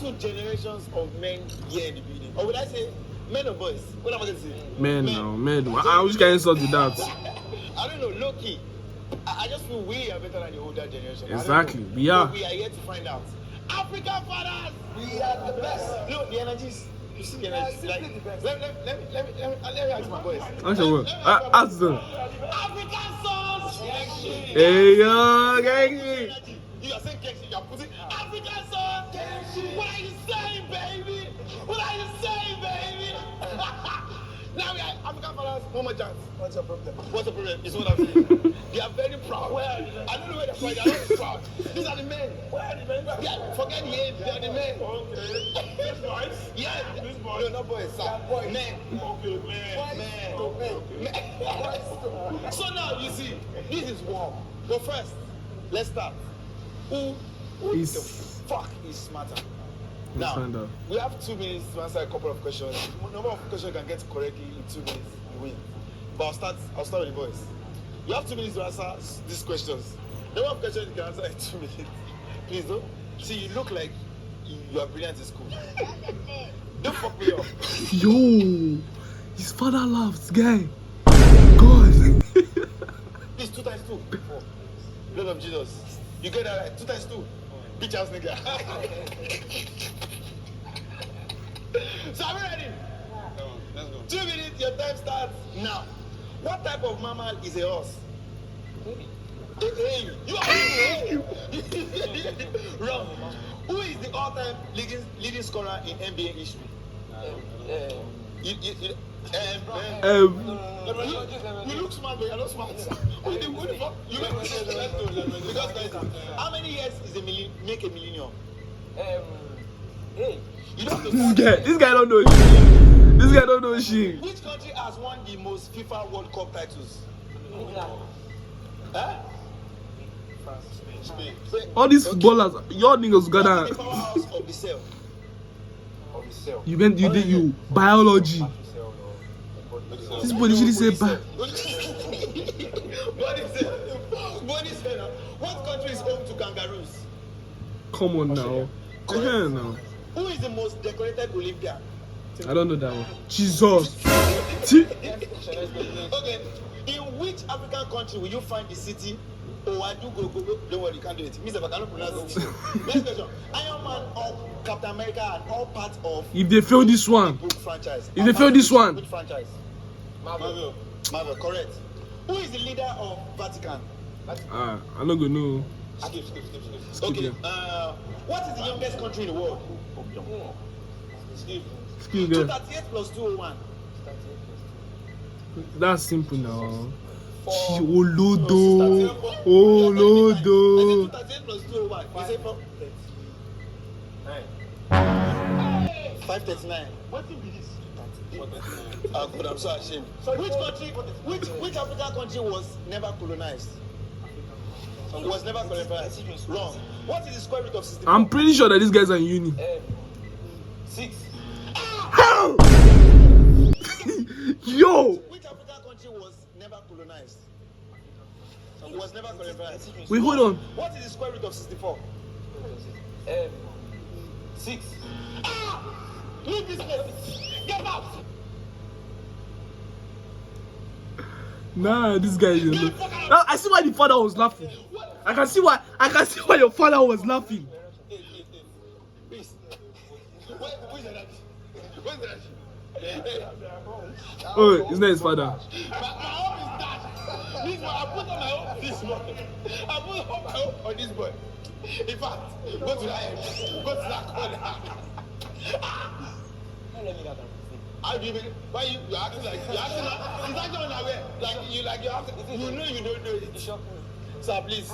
2 generations of men here in the building. Or would I say men or boys? What am I going to say? Men now, men. I wish I can insult with that. I don't know, low key. I just feel we are better than the older generation. Exactly, we are. But we are here to find out. African fathers, we are the best. Look, the energies. You see the energies. Like, let me ask my boys. Ask them. African sons. Hey yo, gang. You are saying Kenshi, you are putting African sons. What are you saying, baby? What are you saying, baby? Now we are African fathers. One more chance. What's your problem? What's the problem? It's what I'm saying. They are very proud. Where are they? I don't know where they're from. They are not proud. These are the men. Where are the men? Yeah, forget the age. They are the men. Okay. These boys? Yeah. These boys? No, not boys, sir. Boys. Men. Okay, men. So now, you see, this is war. But first, let's start. Who the fuck is smarter? Now, we have 2 minutes to answer a couple of questions. The number of questions you can get correctly in 2 minutes, you win. But I'll start with the boys. You have 2 minutes to answer these questions. The number of questions you can answer in 2 minutes. Please don't. See, you look like you are brilliant in school. Don't fuck me up. Yo, his father laughs, guy. God. Please, 2 times 2. 4. Blood of Jesus. You get that right. 2 times 2. Bitch ass nigga. So are we ready? Let's go. 2 minutes, your time starts now. What type of mammal is a horse? Hey, you are wrong. Who is the all-time leading scorer in NBA history? You look smart, but you're not smart. What the fuck? You because how many years is make a millennium? Hey, you know this guy don't know shit. This guy don't know shit. Which country has won the most FIFA World Cup titles? Huh? Spain. All these footballers, your niggas gonna. The powerhouse of the cell. You did biology. This body should say Body cell. What country is home to kangaroos? Come on now. Yeah, now. Who is the most decorated Olympian? I don't know that one. Jesus. Okay. In which African country will you find the city? Oh, I do go. Don't worry, you can't do it. Mr. I cannot pronounce it. Next question. Iron Man or Captain America and all parts of. If they fail this one. Franchise. If they fail this one. Which franchise? Marvel, correct. Who is the leader of Vatican? I'm not gonna know. Skip. Okay. What is the youngest country in the world? Skip. 238 plus 201. That's simple now. Olodo. 238 plus 201. You say 4? 539. What is this? Oh God, I'm so ashamed. Which African country was never colonized? Was never colonized. Wrong. What is the square root of 64? I'm pretty sure that these guys are in uni. 6. How? Yo! Which African country was never colonized? Was never colonized. Wait, hold on. What is the square root of 64? 6. Leave this place. Get out. Nah, this guy is. Now, I see why the father was laughing. I can see why your father was laughing. Please. Where's that? Oh, it's not his father. My home is that. This boy, I put on my home this boy. I put on my home on this boy. In fact, go to that end. Go to that corner. How do you make it? Why you acting like you acting like it's actually unaware. You know you don't know it. So please,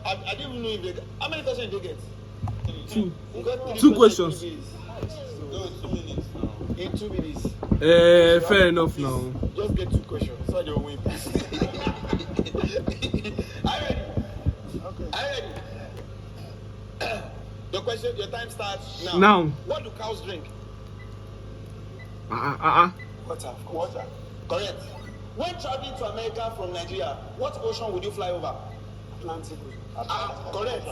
I didn't even know if they get. How many questions did they get? 2 questions. No, 2 minutes now. In 2 minutes. Fair enough now. Just get 2 questions so you'll win. Are you ready? Okay. Are you ready? Your time starts now. Now. What do cows drink? Water. Correct. When traveling to America from Nigeria, what ocean would you fly over? Atlantic. Correct.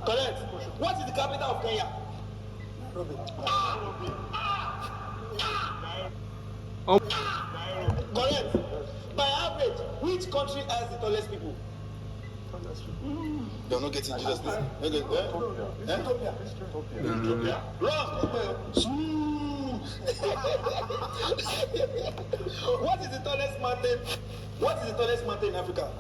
Correct. What is the capital of Kenya? Correct. By average, which country has the tallest people? You're not getting Jesus this. Ethiopia. Wrong. What is the tallest mountain? What is the tallest mountain in Africa?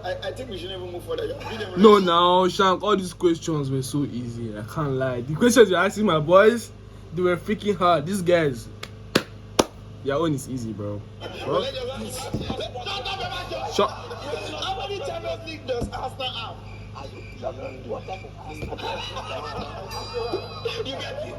I think we shouldn't even move further. No, now, Shank, all these questions were so easy. I can't lie. The questions you're asking my boys, they were freaking hard. These guys, your own is easy, bro. Shut. How many Champions League does Arsenal have? You get it?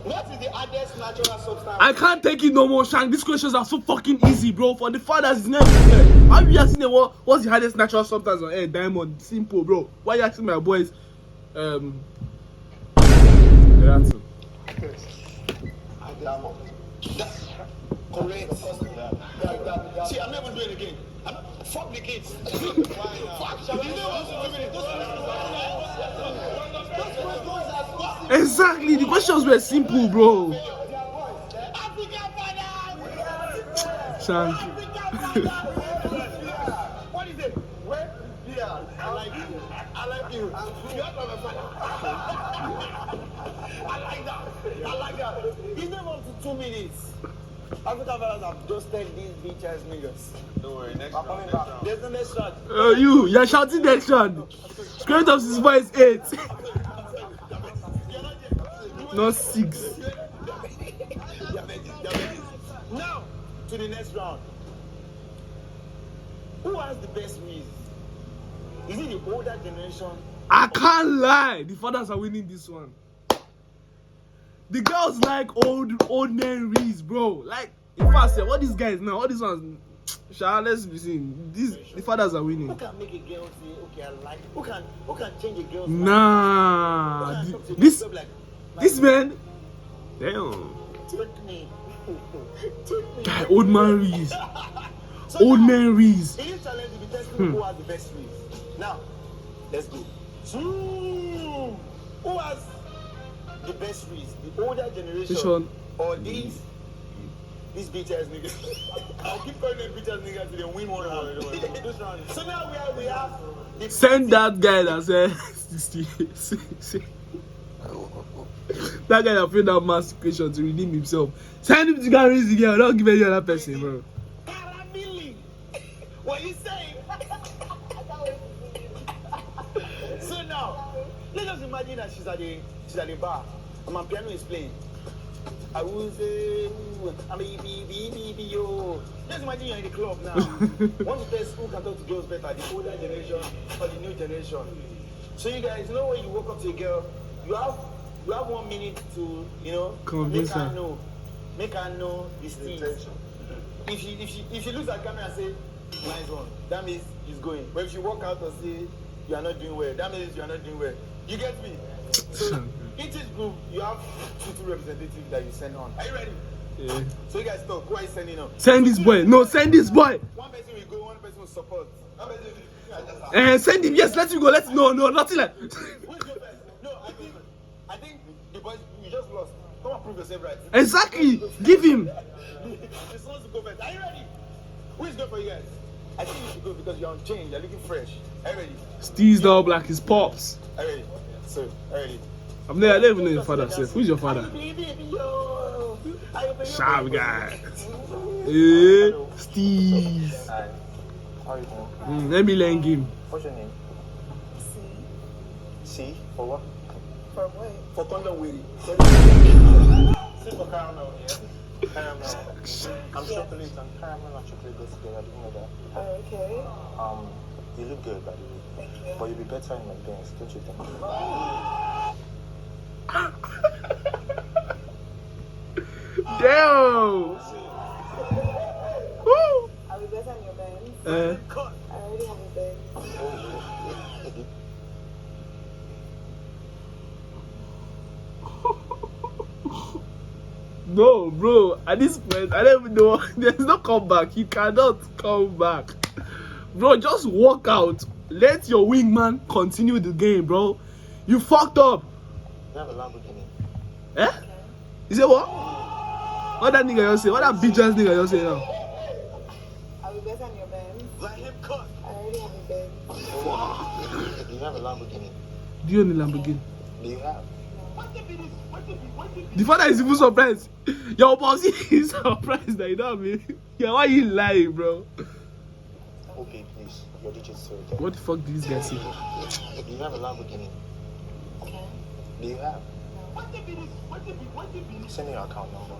What is the hardest natural substance? I can't take it no more, Shank. These questions are so fucking easy, bro. For the fathers, it's never fair. Have you asking them what's the hardest natural substance on earth? Diamond. Simple, bro. Why you asking my boys? That's correct. See, I'm never doing it again. Fuck the kids. Fuck. exactly. The questions were simple, bro. Shank. What is it? Where? Yeah, I like you. I like you. You have to have a father. I like that. He's never up to 2 minutes. African fathers have just tell these bitch ass niggas. Don't worry, next round. There's the next round. You're shouting next round. Straight up his voice 8. Not 6. Now, to the next round. Who has the best Rizz? Is it the older generation? I can't lie. The fathers are winning this one. The girls like old man Rizz, bro. Like, in fact, what these guys now, all these ones, let's be seeing. The fathers are winning. Who can make a girl say, okay, I like? Who can change a girl's Nah, life? this man, damn. Take me. Guy, old man Rizz. Old man Rizz. In this challenge, we test who has the best Rizz. Now, let's go. Who has the best Rizz? The older generation or these bitch ass niggas? I'll keep calling them bitch ass niggas till they win one round. So now we have the send that guy that said that guy that failed that mass equation to redeem himself. Send him to go and raise the girl. Don't give any other person, bro. Caramilli. What you saying? So now, let's just imagine that she's at the bar and my piano is playing. I will say, yo. Just imagine you're in the club now. Want to test who can talk to girls better, the older generation or the new generation. So you guys know when you walk up to a girl, you have 1 minute to, convince her. Make her know this thing. If she looks at camera and say, nice one, that means he's going. But if she walk out and say, you are not doing well, that means you are not doing well. You get me? So each group, you have two representatives that you send on. Are you ready? Yeah. So you guys talk. Who are you sending on? Send this boy. No, send this boy. One person will go, one person will support. Send him. Yes, let him go. No, nothing like. Who's your best? No, I think the boys, you just lost. Come and prove yourself right. Exactly. Give him. You're supposed to go first. Are you ready? Who is good for you guys? I think you should go because you're on change. You're looking fresh. Are you ready? Steve's dog black his pops. Are you ready? So, are you ready? I don't even know your father. Who's your father? Sharp guy. Steve. Hi. How are you doing? Let me learn game. What's your name? C. For what? For what? For condom weed. C for caramel, yeah? Caramel. I'm chocolate and caramel and chocolate go together. I didn't know that. Okay. You look good, by the way. Thank you. But you'll be better in my dance, don't you think? Damn. Woo. Are we better on your Benz? I already have a Benz. No, bro. At this point, I don't even know. There's no comeback. You cannot come back, bro. Just walk out. Let your wingman continue the game, bro. You fucked up. You have a Lamborghini. Eh? You say what? What that nigga you say? What that bitch ass nigga you say now? I'll be better on your Benz. Let him cut. I already have a Benz. Do you have a Lamborghini? Do you own a Lamborghini? Do you have? The father is even surprised. Your boss is surprised that you know what I mean. Yeah, why you lying, bro? Okay, please. Your digits are there. What the fuck did this guy say? Do you have a Lamborghini? Okay. Do you have? No. Send me your account number.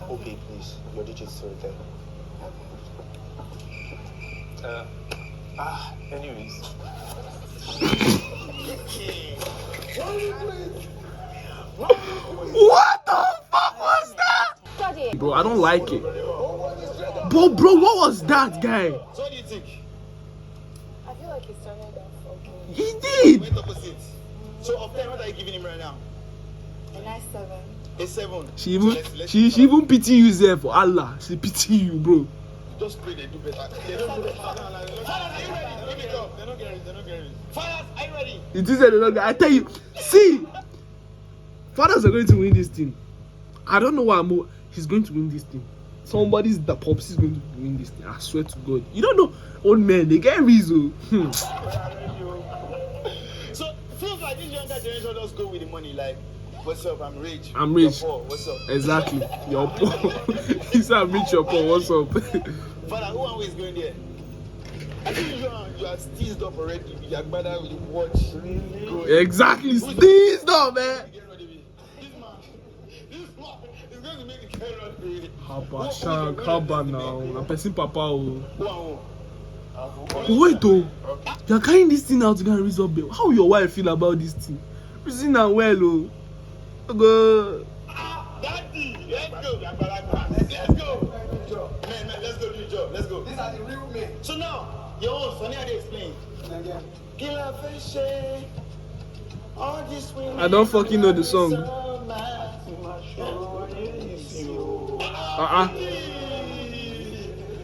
Okay, please. Your digits are there. Okay. Anyways. What the fuck was that? Bro, I don't like it. Bro, what was that, guy? So what do you think? I feel like he started off okay. He did. Went opposite. So of 10, what are you giving him right now? A nice 7. A 7. She even So let's she even pity you there for Allah. She pity you, bro. just pray they do better. They don't do better. Fathers, are you ready? Let me go. They're not getting it. Fathers, are you ready? It is a I tell you, see, fathers are going to win this thing. I don't know why he's going to win this thing. Somebody's the pops is going to win this thing. I swear to God. You don't know, old men, they get Rizz. So feels like this younger generation just go with the money. Like, what's up? I'm rich. I'm rich. You're poor. What's up? Exactly. You're poor. He said I'm rich, you're poor. What's up? Father, who always going there? I think you are steezed up already. You're better with the watch. Really? Exactly. Steezed up, man. This man is going to make the carrot really. Haba, Shank, haba now. I'm person papa. Oh. Wow. Wait, oh. You're carrying this thing out to go and Rizz up, babe. How will your wife feel about this thing? Rizz now well, oh. Go. Daddy, let's go. Let's go. Man, let's go do the job. Let's go. These are the real men. So now, your own, Sonny, how do you explain? Killer fish, all this women. I don't fucking know the song. Yeah,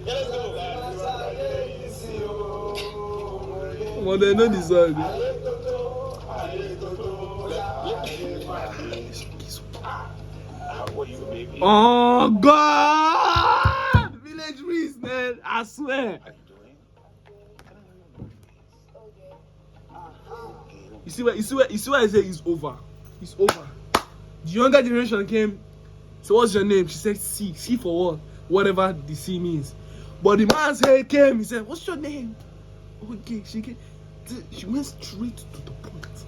let's go. Well, they know the song. Oh God! Village Rizz, man. I swear. You see why I say it's over. It's over. The younger generation came. So what's your name? She said C. C for what? Whatever the C means. But the man's head came. He said, "What's your name?" Okay, she came. She went straight to the point.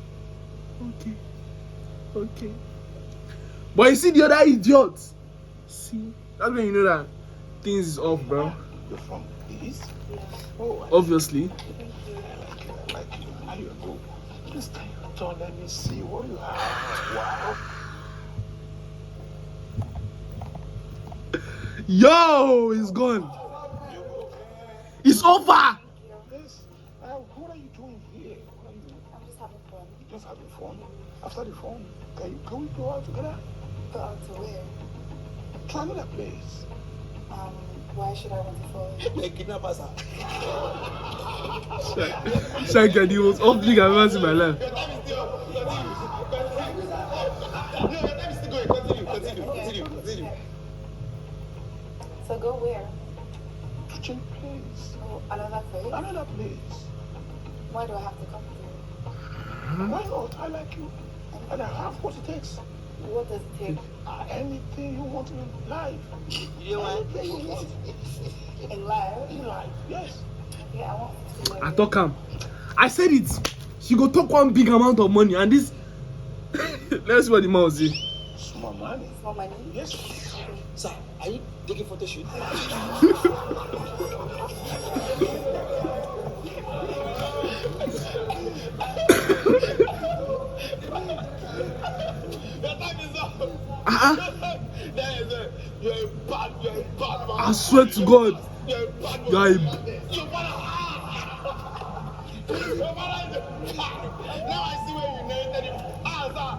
Okay. But you see the other idiots. See, that's when you know that things is off, bro. You're from East? Yeah. Obviously. Like you. How you go? This time, don't let me see what you have. Wow. Yo, it's gone. It's over. Yes. What are you doing here? What are you doing? I'm just having fun. Just having fun. After the fun, can we go out together? Go out to where? To another place. Why should I want to follow you? They kidnap us. Shank, the most off thing I've ever seen in my life. Your time is still going. Continue. So go where? To change place. Oh, another place? Another place. Why do I have to come to you? Why not? I like you. And I have what it takes. What does it take? Anything you want in life. You want? Anything you want. In life? In life, yes. Yeah, I want to I talk him. I said it. She go talk one big amount of money and this. Let's see what the man will say. Small money. Small money? Yes. Sir, are you taking photo shoot? Your time is up. You're a bad man. I swear to God. You're a bad man. You're a... Your father is a bad. Now I see where you narrated it. Sir.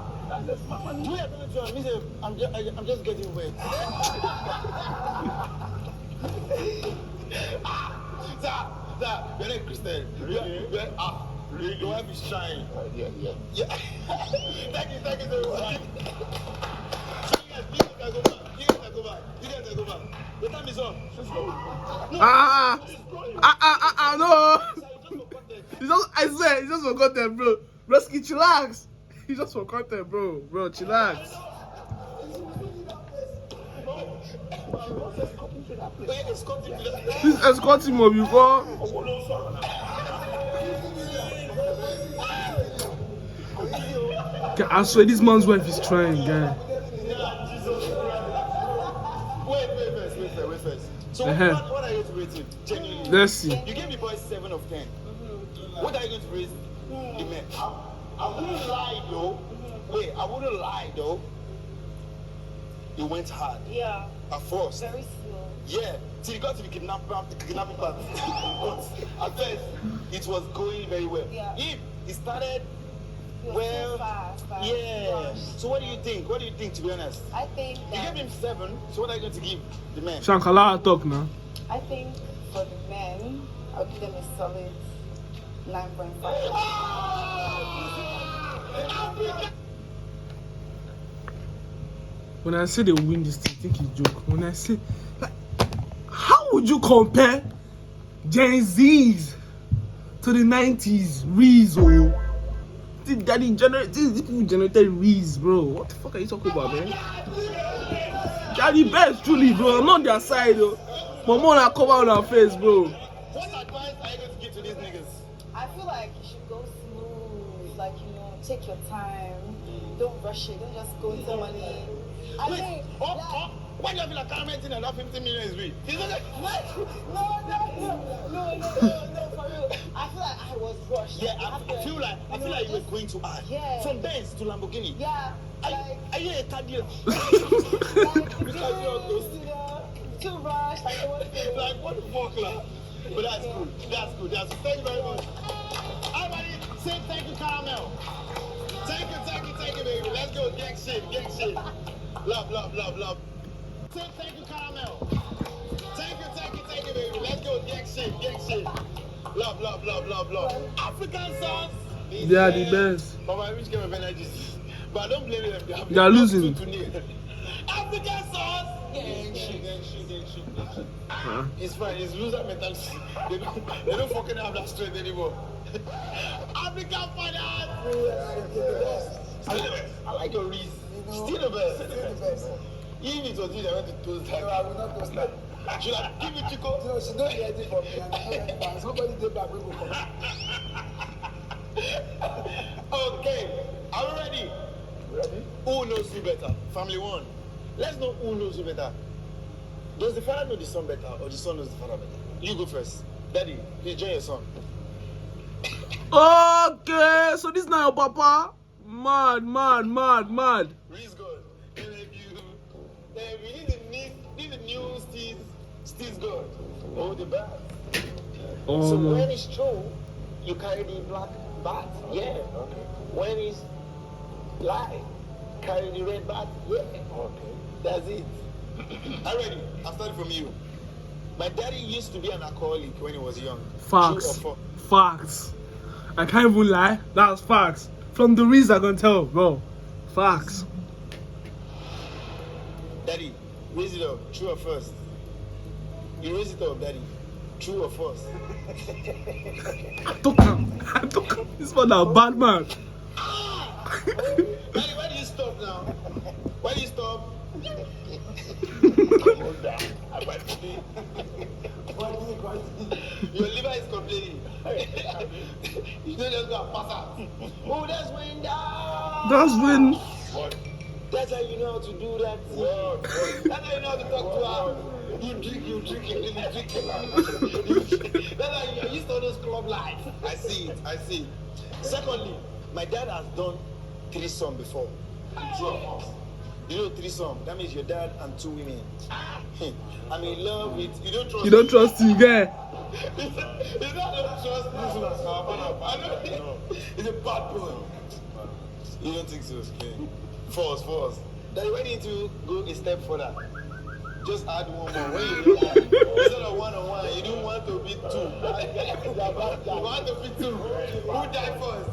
I'm just getting wet. Sir, you're not Christian. Really? Your wife is shying. Yeah. Thank you so much. So you guys go back. The time is up. No. I swear, it's just for content, bro. Broski, chillax. It's just for content, bro. Bro, chillax. Please escort him up before. I swear this man's wife is trying, guy. Wait first. So what are you rating? Genuinely. Let's see. You gave the boys 7 of 10. What are you going to rate the men? I wouldn't lie though. I wouldn't lie though. You went hard. Yeah. At first. Very slow. Yeah. Till you got to the kidnapping part. But at first, it was going very well. Yeah. If it started So fast. yeah. Rushed. So what do you think? To be honest? I think You gave him 7. So what are you going to give the men? Shank, allow her talk now. I think for the men, I'll give them a solid 9.5. When I say they win this thing, I think it's joke. When I say, like, how would you compare Gen Zs to the 90s Rizz, oh? These people generated Rizz, bro. What the fuck are you talking about, man? They are the best, truly, bro. I'm not on their side, though. But more than cover on our face, bro. What advice are you going to give to these niggas? I feel like you should go smooth, like, take your time. Don't rush it. Don't just go into money. I mean, why do you feel like commenting and that 15 million is real? no, for real. I feel like I was rushed. Yeah, I feel like you were going to add. Yeah. From Benz to Lamborghini. Yeah. Are you a car dealer? Too rushed. Like, what the fuck, like? But that's good. Thank you very much. Everybody, say thank you, Caramel. Thank you, baby. Let's go. Gang shit. Love. Say thank you, Caramel. Thank you, baby. Let's go. Gang shit. Love. African songs. They are the best. But my rich game of energy. But I don't blame them. They are losing. African songs. Gang shit. It's fine. It's loser mentality. They don't fucking have that strength anymore. African fathers. I like your Rizz. Still the best. Even if it was you that went to toast that. No, I will not toast that. Should I give it Chico? No, she don't hear it from me. And somebody did back with me. Okay, are we ready? Ready? Who knows who better? Family 1. Let's know who knows who better. Does the father know the son better or the son knows the father better? You go first. Daddy, please join your son. Okay, so this is not your papa. Mad. Rizz God. We need the new Steve's God. Oh, the bat. Oh, So no. when it's true, you carry the black bat. Yeah. Okay. When it's lie, carry the red bat. Yeah. Okay. That's it. I'm ready. I'll start from you. My daddy used to be an alcoholic when he was young. Facts. True or Facts. I can't even lie. That's facts. From the Rizz I can tell, bro. Facts. Daddy, raise it up. True or false? You raise it up, Daddy. True or false? I took him. This man a bad man. Daddy, why do you stop now? Why do you stop? Your liver is complaining. You don't just go and pass out. Oh, that's when down. That's when. What? That's how you know how to do that. That's how you know how to talk to her. You drink, That's how you're used to all those club life. I see it. Secondly, my dad has done threesome before. You know threesome? That means your dad and 2 women. I'm in love with. You don't trust You guy. You don't trust this one. He's a bad boy. You don't think so? Okay. False. Then why didn't you go a step further? Just add one more. When you instead of 1 on 1, you don't want to beat 2. You want to beat 2. Who died first?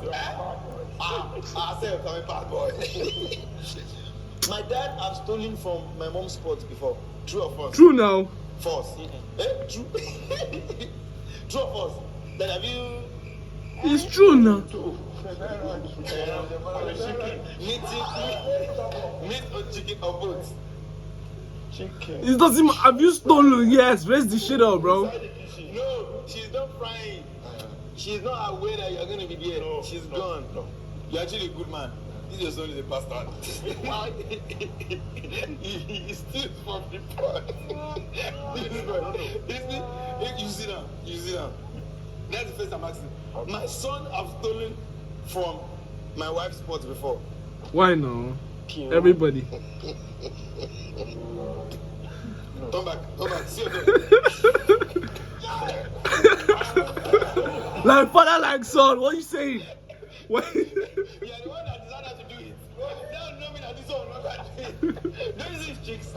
Ourselves coming back, boy. My dad have stolen from my mom's spot before. True or false? True now. False. True. True or false? Then have you? It's true now. Meat or chicken or both? Chicken. It doesn't. Have you stolen? Yes. Raise the shit up, bro. No, she's not frying. She's not aware that you're gonna be there. No, she's gone. No. You're actually a good man. This is your son is a bastard. he steals from the pot. You sit down. That's the first I'm asking. My son have stolen from my wife's pot before. Why no? Everybody. Come back. See you. Like father, like son. What are you saying? What? You are the one that decided to do it. Don't know me that this one not that do it. Don't see his chicks.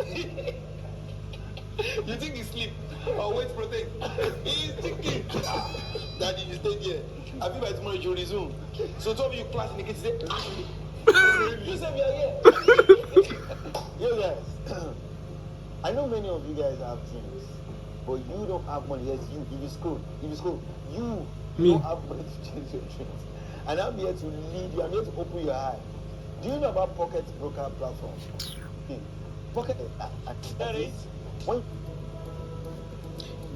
You think he sleep or wait protect? He's thinking. Daddy, you stay here. I feel by tomorrow you will resume. So two of you class in the kitchen say, you said we are here. You guys, I know many of you guys have dreams, but you don't have money. Yes, you. If you school, you don't have money to change your dreams. And I'm here to lead you. I'm here to open your eye. Do you know about Pocket Broker platform? Pocket.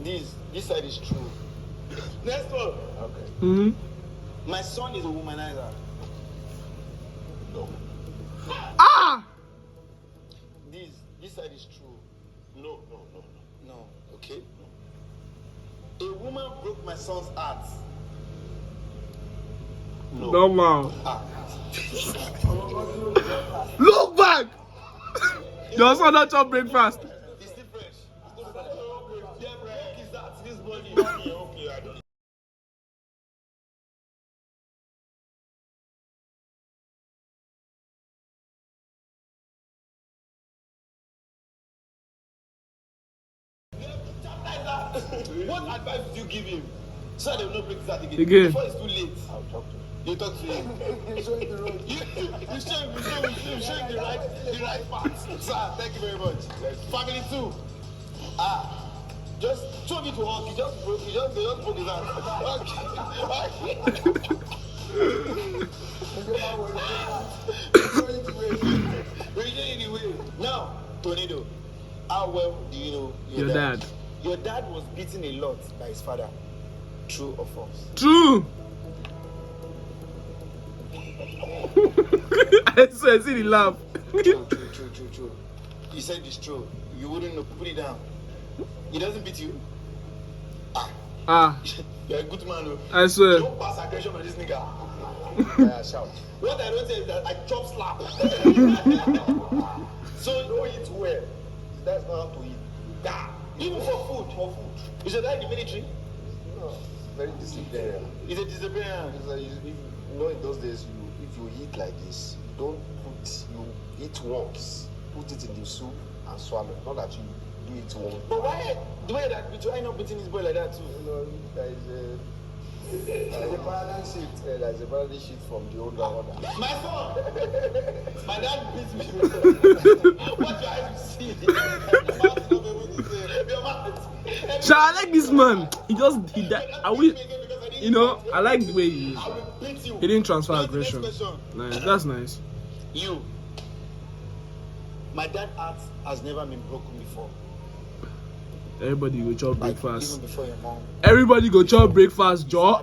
This side is true. Next one. Okay. Mm-hmm. My son is a womanizer. No. Ah! This side is true. No. Okay. No. A woman broke my son's heart. No man. Ah. Look back! Your son not chop breakfast. It's still fresh. Yeah, broke his heart. This body. Okay, I don't. What advice would you give him so that they will not break that again? Before it's too late. I'll talk to him. You talk to him. You show him the road. You show him the right path. Sir, thank you very much. Family too. Just show me to hug. He just broke his hand. Okay. Now, Tornado, how well do you know your dad? Your dad was beaten a lot by his father. True or false? True. I see the laugh. True. You said it's true. You wouldn't know. Put it down. He doesn't beat you. You're a good man, though. I swear. Don't pass aggression on this nigga. Shout. What I don't say is that I chop slap. So don't eat well. That's not how to eat. Even for food. Is your dad in the military? No, very disciplinarian. He's a disciplinarian. It's like, you know, in those days, if you eat like this, you eat once, put it in the soup and swallow. Not that you do it once. But why not beating his boy like that too? You know, there is a paradigm shift. There's a paradigm shift from the older order. My son! My dad beats me. What do I have to see? So I like this man. He died. I like the way he didn't transfer aggression. Nice, that's nice. You. My dad's heart has never been broken before. Everybody go chop breakfast. Even before your mom. Everybody go chop breakfast, Joe.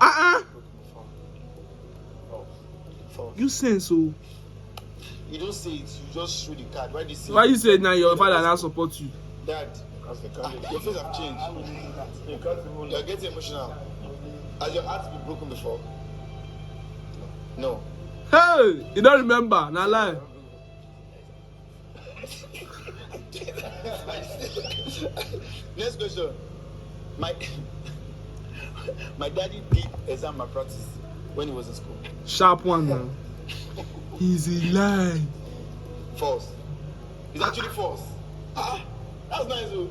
You saying so? You don't say it. You just show the card. Why do you say? Why you say now your father now support you? Dad, your face have changed. You're getting emotional. Has your heart been broken before? No. Hey, you don't remember? Nah lie. Next question. My daddy did exam malpractice when he was in school. Sharp one now. He's a lie. False. It's actually false. Ah, that's nice, though.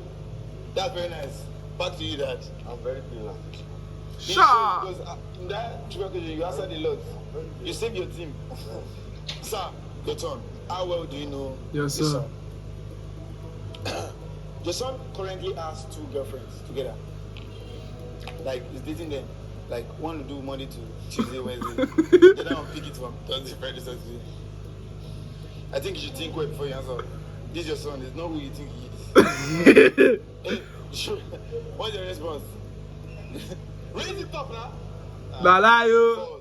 That's very nice. Back to you, Dad. I'm very brilliant. Sha. Because in that trivia question, you answered a lot. You saved your team. Sir, your turn. How well do you know Yes, your sir. son? Your son currently has 2 girlfriends together. Like, he's dating them. Like, one to do Monday to Tuesday, Wednesday. The other one pick it from Thursday, Friday, Saturday. I think you should think well before you answer. This is your son. It's not who you think he is. Hey, sure. What's your response? Raise it up now. Nalayo.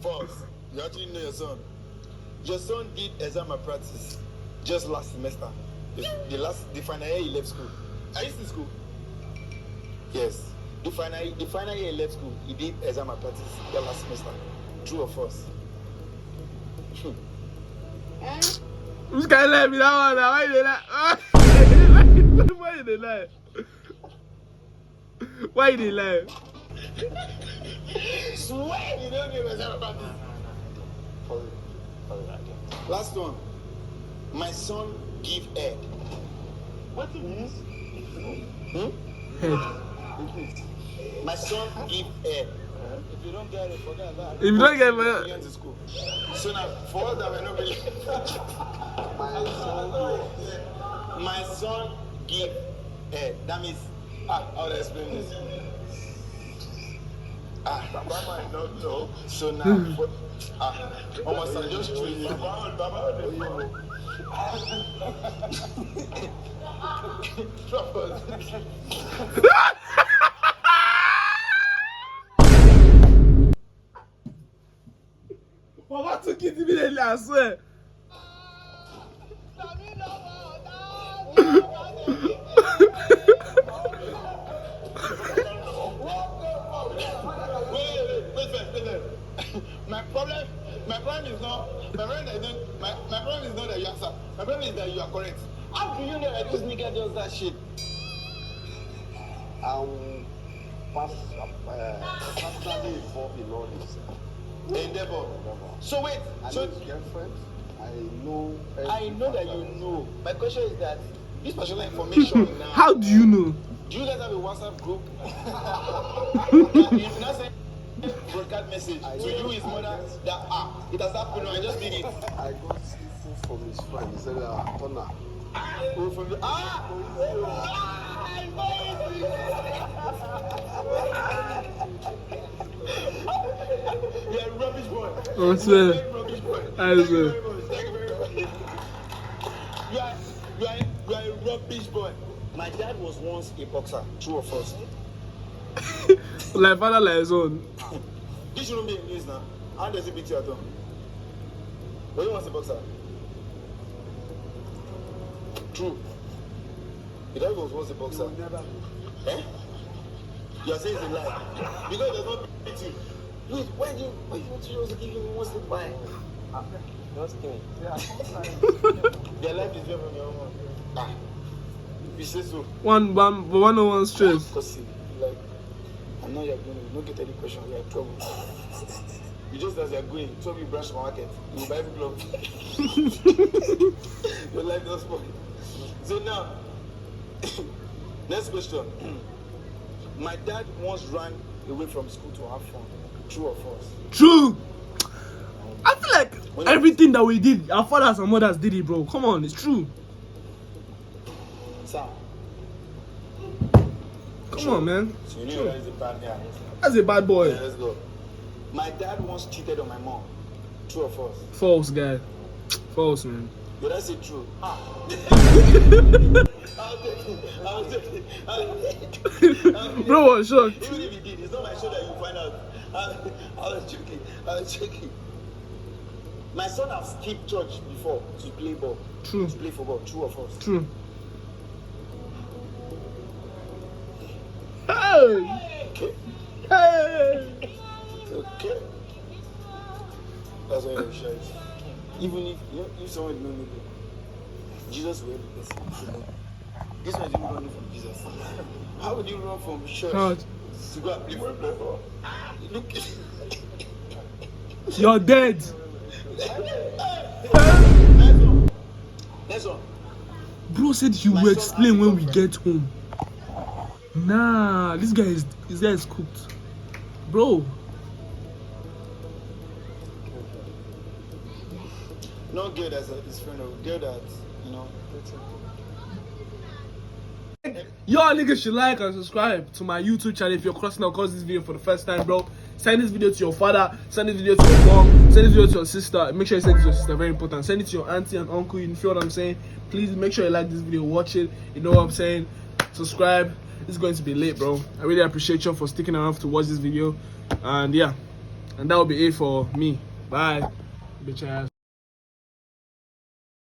False. You actually know your son. Your son did exam malpractice just last semester. The final year he left school. Are you still in school? Yes. The final year he left school, he did exam malpractice the last semester. True or false? This guy let me that one now. Why you lie? Why you lie? Why you lie? Swear you don't give exam malpractice. Last one. My son give head. What is this? Head. My son give head. If you don't get it, forget about If you don't get He it, went to school. So now, for us that we're not really... My son give head. That means, how do I explain this? Baba might not know. So now, almost I just choose. Mama took it immediately, I swear. Wait. My problem is not that you answer. My problem is that you are correct. How do you know that this nigga does that shit? Personally involved in all this. Endeavor. So wait. I know his girlfriend. I know that you know. My question is that this particular information now. How do you know? Do you guys have a WhatsApp group? If not send broadcast message to you, his mother, that it has happened. I just did it. I got info from his friend. He said, Tona. Oh, from the you are a rubbish boy. I swear. Rubbish boy. I swear. Thank you very much. You are a rubbish boy. My dad was once a boxer. True or false? Like father, like his own. This shouldn't be in news now. How does it beat you at home? But he was a boxer. True. Your dad was once a boxer. Eh? You are saying it's a lie. Because it does not beat you. Wait, why do you also give him one slip by? Just kidding. Their life is very on your own. You say so. 101 straight. Because like, I know you're going to not get any question, you're in trouble. You just as you're going, so you branch market, you buy every club. Your life does spoil. So now, next question. My dad once ran away from school to have fun. True or false? True. I feel like everything that we did, our fathers and mothers did it, bro. Come on, it's true. Sir. Come on, man. So you know that is a bad guy. That's a bad boy. Yeah, let's go. My dad once cheated on my mom. True or false? False, guy. False, man. Did I say true? I was joking. Bro was shocked. Even if he did, it's not my show that you find out. I was joking. My son has skipped church before to play ball. True. To play football. True or false? True. Hey! Okay. Hey! Okay. That's why you share it. Even if someone did not know Jesus will help the person. This one is even running from Jesus. How would you run from church God. to go and play football? Look. You're dead. Next one. Bro said he will explain when we get home. Nah, this guy is cooked, bro. Not good as his friend, good at, you know. Y'all niggas should like and subscribe to my YouTube channel if you're crossing across this video for the first time, bro. Send this video to your father, send this video to your mom, send this video to your sister. Make sure you send it to your sister, very important. Send it to your auntie and uncle, you feel what I'm saying? Please make sure you like this video, watch it, you know what I'm saying? Subscribe. It's going to be late, bro. I really appreciate you for sticking around to watch this video. And yeah, and that will be it for me. Bye, bitch ass.